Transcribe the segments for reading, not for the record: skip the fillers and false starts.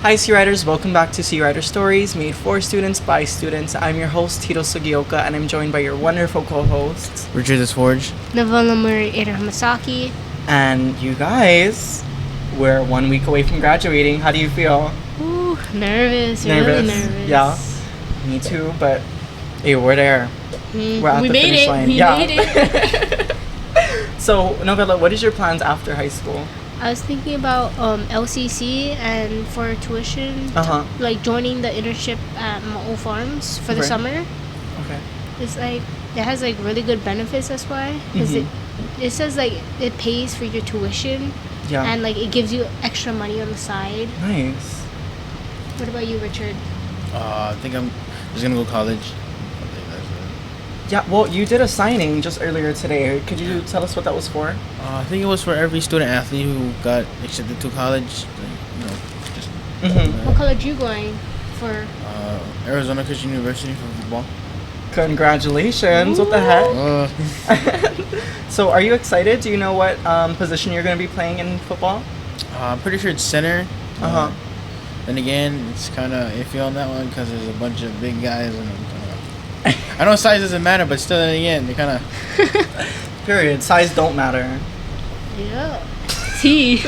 Hi, Seariders. Welcome back to Searider Stories, made for students by students. I'm your host, Tito Sugioka, and I'm joined by your wonderful co-hosts, Richard the Forge. Novella Murray Hamasaki. and you guys. We're 1 week away from graduating. How do you feel? Ooh, nervous. Really nervous. Yeah, me too. But hey, we're there. We're at we the made finish it. line. We Yeah. made it. So, Novella, what is your plans after high school? I was thinking about LCC and for tuition, like joining the internship at Ma'o Farms for the Right. summer. Okay. It's like it has like really good benefits. That's why, because it says like it pays for your tuition. Yeah. And like it gives you extra money on the side. Nice. What about you, Richard? I think I'm just gonna go college. Yeah, well, you did a signing just earlier today. Could you tell us what that was for? I think it was for every student athlete who got accepted to college. Just What college you going for? Arizona Christian University for football. Congratulations. What the heck? Uh, So, are you excited? Do you know what position you're going to be playing in football? I'm pretty sure it's center. Uh-huh. Then again, it's kind of iffy on that one because there's a bunch of big guys and I know size doesn't matter, but still, then again, they kind of. Period. Size don't matter. Yeah. T.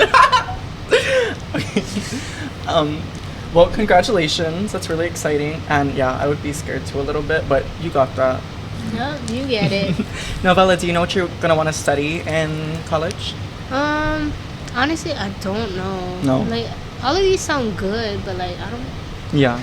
Well, congratulations. That's really exciting. And yeah, I would be scared too a little bit, but you got that. Yeah, you get it. Novella, do you know what you're going to want to study in college? Honestly, I don't know. No. Like, all of these sound good, but like, I Yeah.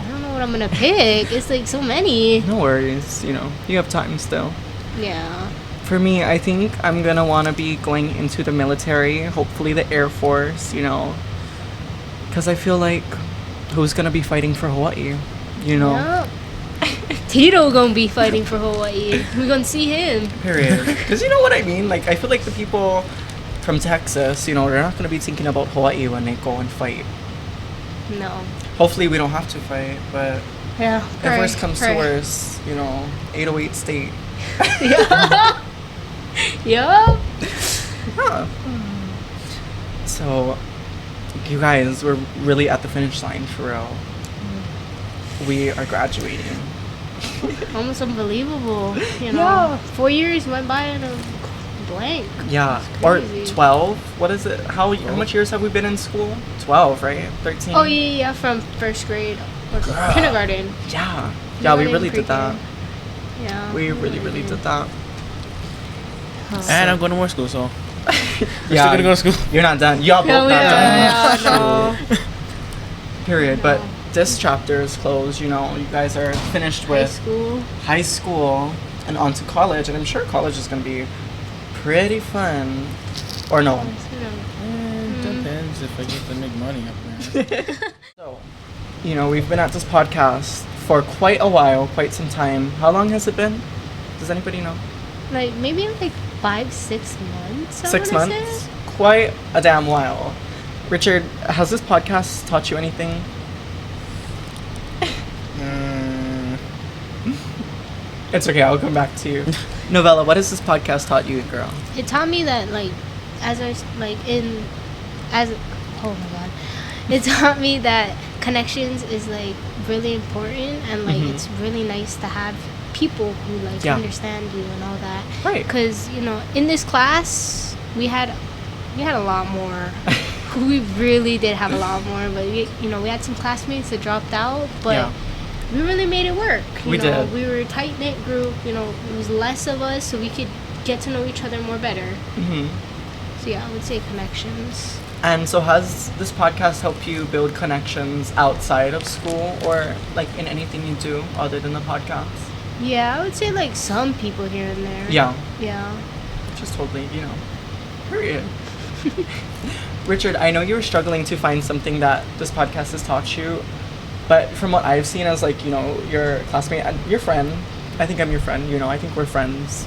don't know what I'm gonna pick. It's like so many. No worries. You have time still. Yeah. For me, I think I'm going to want to be going into the military, hopefully the Air Force, because I feel like who's going to be fighting for Hawaii, Yeah. Tito gonna be fighting for Hawaii. We're gonna see him. Period. Because you know what I mean? Like, I feel like the people from Texas, they're not going to be thinking about Hawaii when they go and fight. No. Hopefully we don't have to fight, but Yeah. if worse comes to worse, 808 state. Yeah. Yeah. Huh. So, you guys, we're really at the finish line for real. We are graduating. Almost unbelievable. Yeah. 4 years went by in a blank. Yeah, It's or crazy. 12. What is it? How much years have we been in school? 12, right? 13? Oh yeah, from first grade or Girl. kindergarten. Yeah. Yeah, we Kindergarten, really did that. pre-K. Yeah. We really did that. And I'm going to more school, so. I'm Yeah, still gonna go to school. You're not done. Y'all both not done. Yeah, no. Period. But this chapter is closed. You guys are finished High with school. high school and on to college. And I'm sure college is going to be pretty fun. Or no. Depends if I get to make money up there. So, we've been at this podcast for quite a while, quite some time. How long has it been? Does anybody know? Like maybe like 5-6 months. I 6 wanna months? say. Quite a damn while. Richard, has this podcast taught you anything? It's okay, I'll come back to you. Novella, what has this podcast taught you, girl? It taught me that like oh my god, it taught me that connections is like really important and like it's really nice to have people who like understand you and all that. Right. Because in this class we had a lot more. We really did have a lot more, but we had some classmates that dropped out, but we really made it work. We did. We were a tight knit group. It was less of us, so we could get to know each other more better. So yeah, I would say connections. And so has this podcast helped you build connections outside of school or like in anything you do other than the podcast? Yeah, I would say like some people here and there. Yeah. Yeah. Just totally, period. Richard, I know you were struggling to find something that this podcast has taught you, but from what I've seen as like, your classmate and your friend, I think I'm your friend, I think we're friends.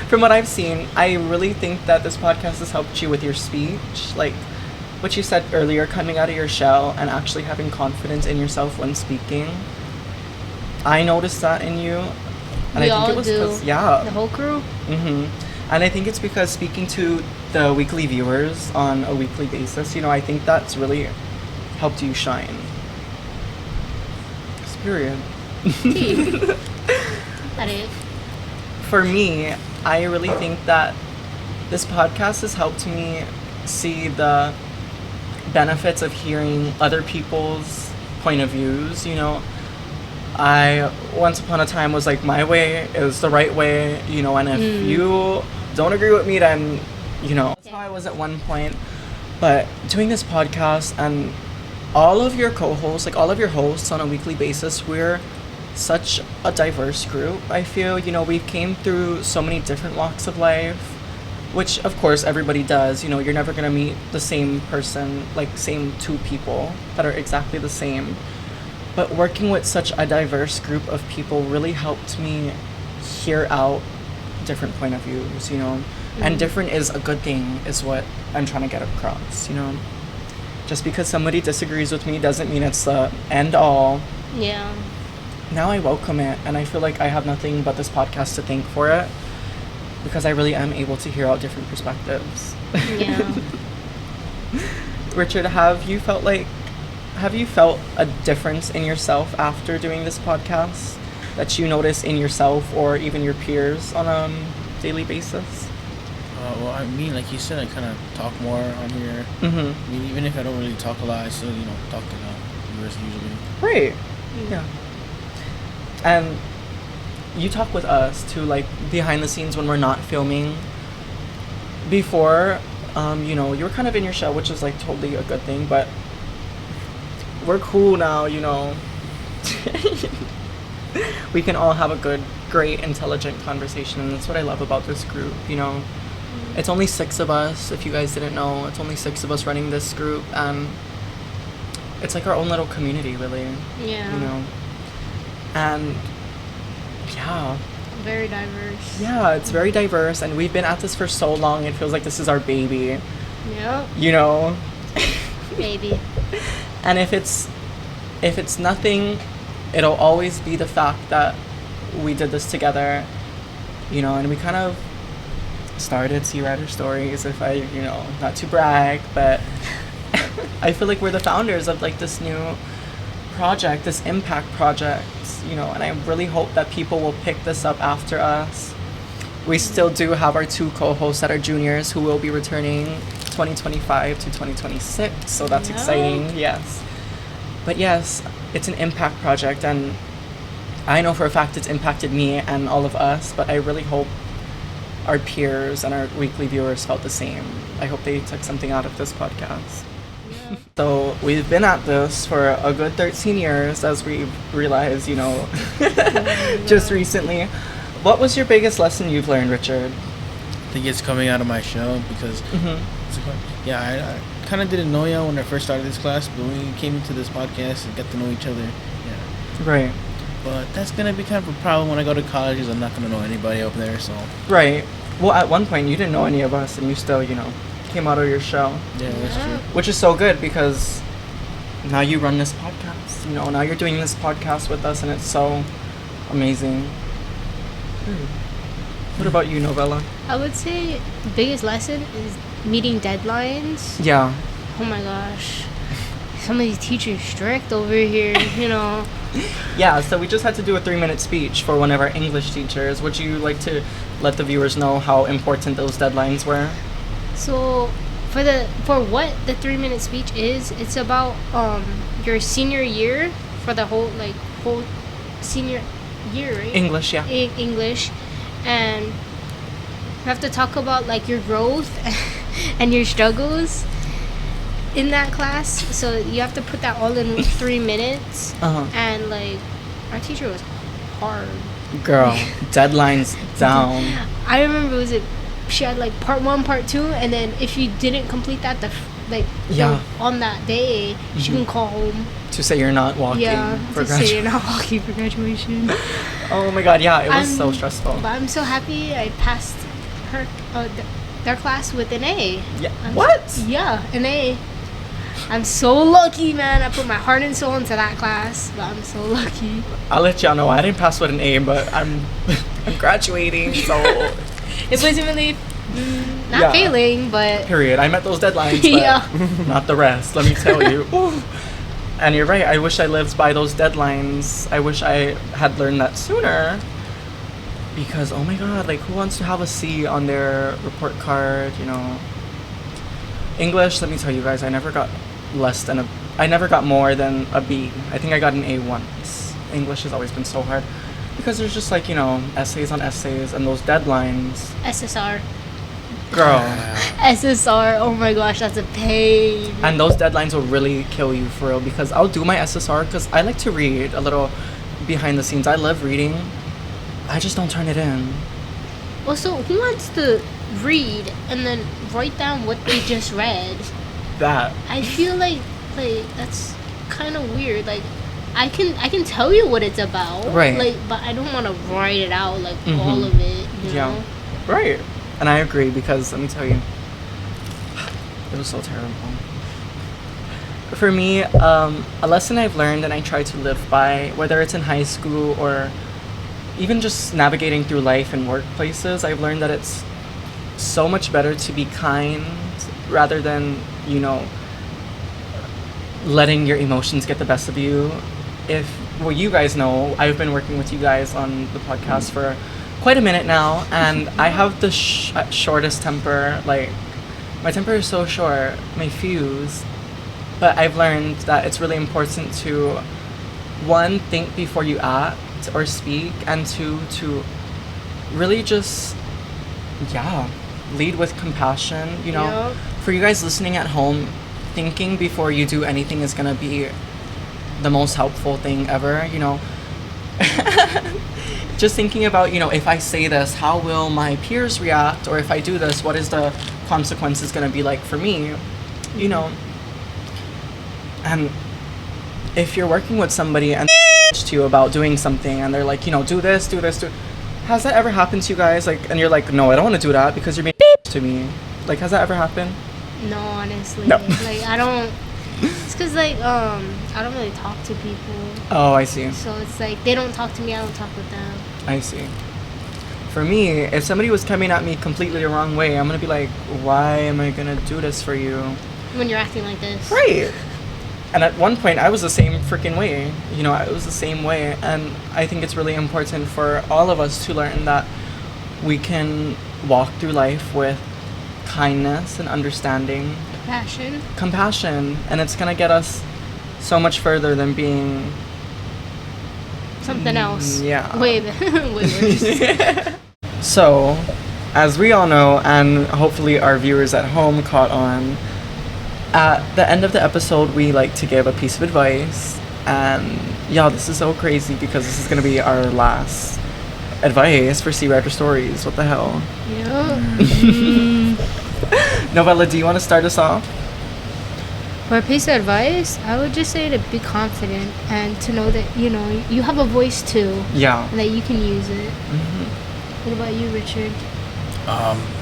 From what I've seen, I really think that this podcast has helped you with your speech, like what you said earlier, coming out of your shell and actually having confidence in yourself when speaking. I noticed that in you. And We I think all it was do. 'cause- yeah. The whole crew. And I think it's because speaking to the weekly viewers on a weekly basis, I think that's really helped you shine? Period. That is. For me, I really think that this podcast has helped me see the benefits of hearing other people's point of views. You know, I once upon a time was like, my way is the right way, you know, and if you don't agree with me, then, you know, that's how I was at one point. But doing this podcast and all of your co-hosts, like all of your hosts on a weekly basis, we're such a diverse group. I feel, you know, we came through so many different walks of life, which of course everybody does. You know, you're never gonna meet the same person, like same two people that are exactly the same. But working with such a diverse group of people really helped me hear out different point of views, you know. And different is a good thing, is what I'm trying to get across, you know. Just because somebody disagrees with me doesn't mean it's the end all. Yeah. Now I welcome it, and I feel like I have nothing but this podcast to thank for it, because I really am able to hear out different perspectives. Yeah. Richard, have you felt a difference in yourself after doing this podcast that you notice in yourself or even your peers on a daily basis? Well, I mean, like you said, I kind of talk more on here. Mm-hmm. I mean, even if I don't really talk a lot, I still, you know, talk to the viewers usually. Right. Yeah. And you talk with us too, like behind the scenes when we're not filming. Before, you know, you were kind of in your shell, which is like totally a good thing, but we're cool now, you know. We can all have a good, great, intelligent conversation, and that's what I love about this group, you know. It's only 6 of us, if you guys didn't know. It's only 6 of us running this group, and it's like our own little community, really. Yeah. You know. And yeah. Very diverse. Yeah, it's very diverse, and we've been at this for so long, it feels like this is our baby. Yep. You know? Baby. And if it's nothing, it'll always be the fact that we did this together, you know, and we kind of started Searider Stories, if I, you know, not to brag, but I feel like we're the founders of like this new project, this impact project, you know, and I really hope that people will pick this up after us. We still do have our 2 co-hosts that are juniors who will be returning 2025 to 2026, so that's exciting. Yes. But yes, it's an impact project, and I know for a fact it's impacted me and all of us, but I really hope our peers and our weekly viewers felt the same. I hope they took something out of this podcast. Yeah. So we've been at this for a good 13 years, as we've realized, you know, just recently. What was your biggest lesson you've learned, Richard? I think it's coming out of my shell because, I kind of didn't know y'all when I first started this class, but when we came into this podcast and got to know each other, yeah. Right. But that's going to be kind of a problem when I go to college, because I'm not going to know anybody up there, so. Right. Well, at one point, you didn't know any of us, and you still, you know, came out of your shell. Yeah, that's true. Which is so good, because now you run this podcast. You know, now you're doing this podcast with us, and it's so amazing. What about you, Novella? I would say the biggest lesson is meeting deadlines. Yeah. Oh my gosh. Some of these teachers strict over here, you know. Yeah, so we just had to do a 3-minute speech for one of our English teachers. Would you like to let the viewers know how important those deadlines were? So for what the 3-minute speech is, it's about your senior year for the whole senior year, right? English, yeah. English, and you have to talk about like your growth and your struggles in that class. So you have to put that all in 3 minutes. And like our teacher was hard. Girl, deadlines down. I remember she had like part 1, part 2, and then if you didn't complete that on that day, she can call home to say you're not walking for graduation. Say you're not walking for graduation. Oh my god, yeah, it was so stressful. But I'm so happy I passed their class with an A. Yeah. What? Yeah, an A. I'm so lucky, man. I put my heart and soul into that class, but I'm so lucky. I'll let y'all know I didn't pass with an A, but I'm graduating, so It wasn't really Not Yeah. failing, but Period. I met those deadlines, but Yeah. not the rest. Let me tell you. Ooh. And you're right. I wish I lived by those deadlines. I wish I had learned that sooner. Because oh my god, like who wants to have a C on their report card? You know. English. Let me tell you guys. I never got more than a B. I think I got an A once. English has always been so hard. Because there's just like, you know, essays on essays and those deadlines. SSR. Girl. SSR. Oh my gosh, that's a pain. And those deadlines will really kill you for real because I'll do my SSR because I like to read a little behind the scenes. I love reading. I just don't turn it in. Well, so who wants to read and then write down what they just read? That. I feel like that's kind of weird. Like, I can tell you what it's about, Right. Like, but I don't want to write it out, like Mhm. all of it. You Yeah. know? Right. And I agree because let me tell you, it was so terrible. For me, a lesson I've learned and I try to live by, whether it's in high school or even just navigating through life and workplaces, I've learned that it's so much better to be kind rather than, you know, letting your emotions get the best of you. Well, you guys know, I've been working with you guys on the podcast for quite a minute now, and I have the shortest temper. Like, my temper is so short, my fuse. But I've learned that it's really important to, one, think before you act or speak, and two, to really just, lead with compassion. You know, Yep. for you guys listening at home, thinking before you do anything is gonna be the most helpful thing ever, you know. Just thinking about, you know, if I say this, how will my peers react? Or if I do this, what is the consequences gonna be like for me? You know. And if you're working with somebody and to you about doing something and they're like, you know, do this. Has that ever happened to you guys? Like, and you're like, no, I don't want to do that because you're being to me. Like, has that ever happened? No, honestly. No. Like, I don't. It's because like I don't really talk to people, Oh, I see. so it's like they don't talk to me, I don't talk with them. I see. For me, if somebody was coming at me completely the wrong way, I'm gonna be like, why am I gonna do this for you? When you're acting like this. Right. And at one point, I was the same freaking way. You know, I was the same way. And I think it's really important for all of us to learn that we can walk through life with kindness and understanding, compassion, and it's gonna get us so much further than being Something else. yeah. Way worse. So, as we all know, and hopefully our viewers at home caught on, at the end of the episode, we like to give a piece of advice. And yeah, this is so crazy because this is going to be our last advice for Searider Stories. What the hell? Yeah. Novella, do you want to start us off? For a piece of advice, I would just say to be confident and to know that, you know, you have a voice too Yeah. and that you can use it. Mm-hmm. What about you, Richard?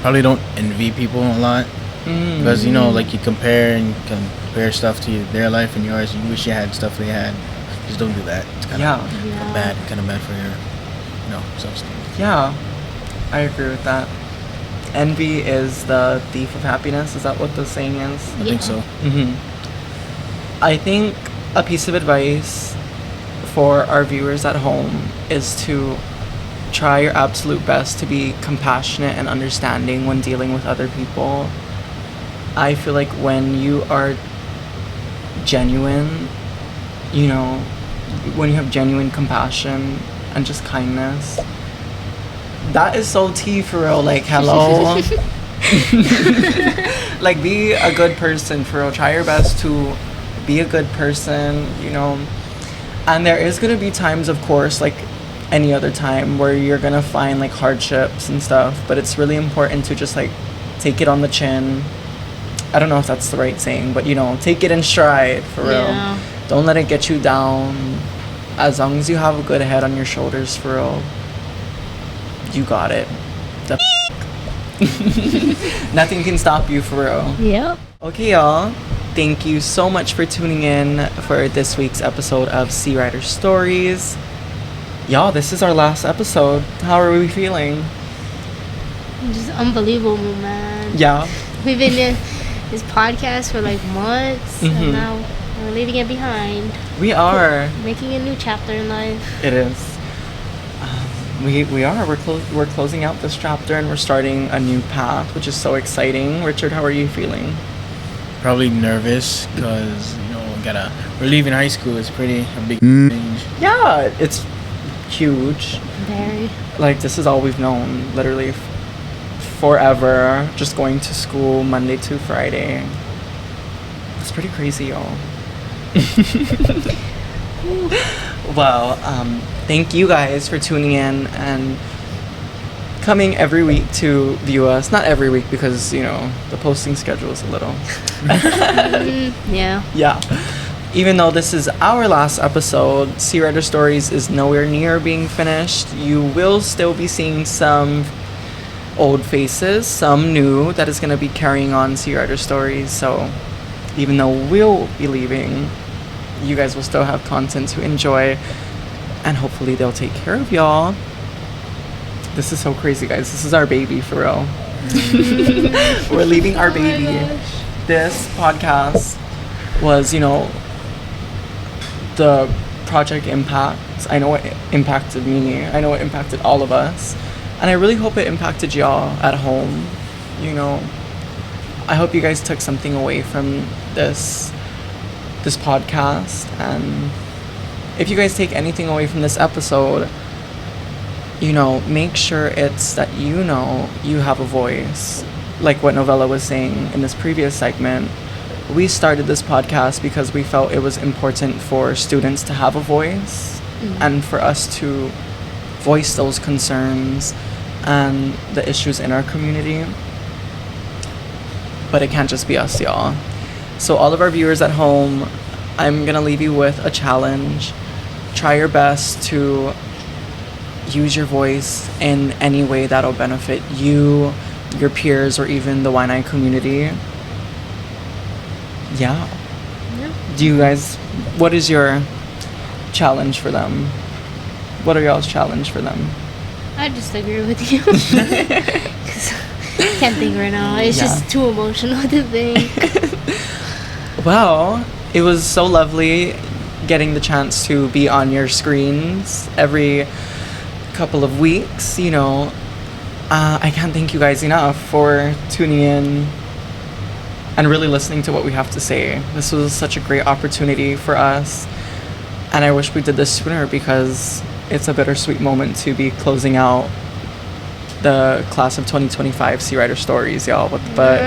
Probably don't envy people a lot because, you know, like you compare stuff to their life and yours. You wish you had stuff they had. Just don't do that. It's kind of kind of bad for your, you know, self-esteem. Yeah, I agree with that. Envy is the thief of happiness. Is that what the saying is? I think so. I think a piece of advice for our viewers at home is to try your absolute best to be compassionate and understanding when dealing with other people. I feel like when you are genuine, you know, when you have genuine compassion and just kindness, that is so tea for real. Like, hello. Like, be a good person for real. Try your best to be a good person, you know. And there is going to be times, of course, like any other time, where you're going to find like hardships and stuff. But it's really important to just like take it on the chin. I don't know if that's the right saying, but you know, take it in stride for real. Yeah. Don't let it get you down. As long as you have a good head on your shoulders for real, you got it. Nothing can stop you for real. Yep. Okay, y'all. Thank you so much for tuning in for this week's episode of Searider Stories. Y'all, this is our last episode. How are we feeling? Just unbelievable, man. Yeah. We've been in this podcast for like months, and now we're leaving it behind. We are. Making a new chapter in life. It is. We are. We're closing out this chapter and we're starting a new path, which is so exciting. Richard, how are you feeling? Probably nervous because we're leaving high school. It's a big change. Yeah, it's huge. Very. Like, this is all we've known, literally forever. Just going to school Monday to Friday. It's pretty crazy, y'all. Well, thank you guys for tuning in and coming every week to view us. Not every week because, the posting schedule is a little... Yeah. Yeah. Even though this is our last episode, Searider Stories is nowhere near being finished. You will still be seeing some old faces, some new that is going to be carrying on Searider Stories. So even though we'll be leaving, you guys will still have content to enjoy, and hopefully they'll take care of y'all. This is so crazy, guys. This is our baby, for real. We're leaving our baby. This podcast was, the project impact. I know it impacted me. I know it impacted all of us. And I really hope it impacted y'all at home. I hope you guys took something away from this podcast. And if you guys take anything away from this episode, make sure it's that you have a voice. Like what Novella was saying in this previous segment, we started this podcast because we felt it was important for students to have a voice and for us to voice those concerns and the issues in our community. But it can't just be us, y'all. So all of our viewers at home, I'm gonna leave you with a challenge. Try your best to use your voice in any way that'll benefit you, your peers, or even the Waianae community. Yeah. Do you guys, what is your challenge for them? What are y'all's challenge for them? I just agree with you. 'Cause I can't think right now. It's just too emotional to think. Well, it was so lovely getting the chance to be on your screens every couple of weeks. I can't thank you guys enough for tuning in and really listening to what we have to say. This was such a great opportunity for us, and I wish we did this sooner because it's a bittersweet moment to be closing out the class of 2025 Searider Stories, y'all. What the fuck?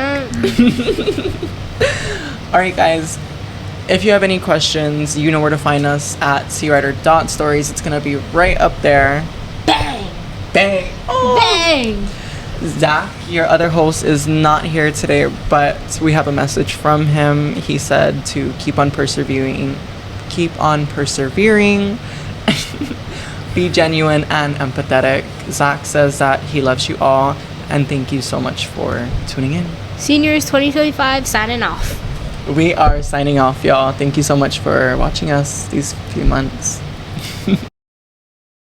Alright, guys. If you have any questions, you know where to find us at searider.stories. It's gonna be right up there. Bang! Bang! Oh. Bang! Zach, your other host, is not here today, but we have a message from him. He said to keep on persevering, be genuine and empathetic. Zach says that he loves you all, and thank you so much for tuning in. Seniors 2025 signing off. We are signing off, y'all. Thank you so much for watching us these few months.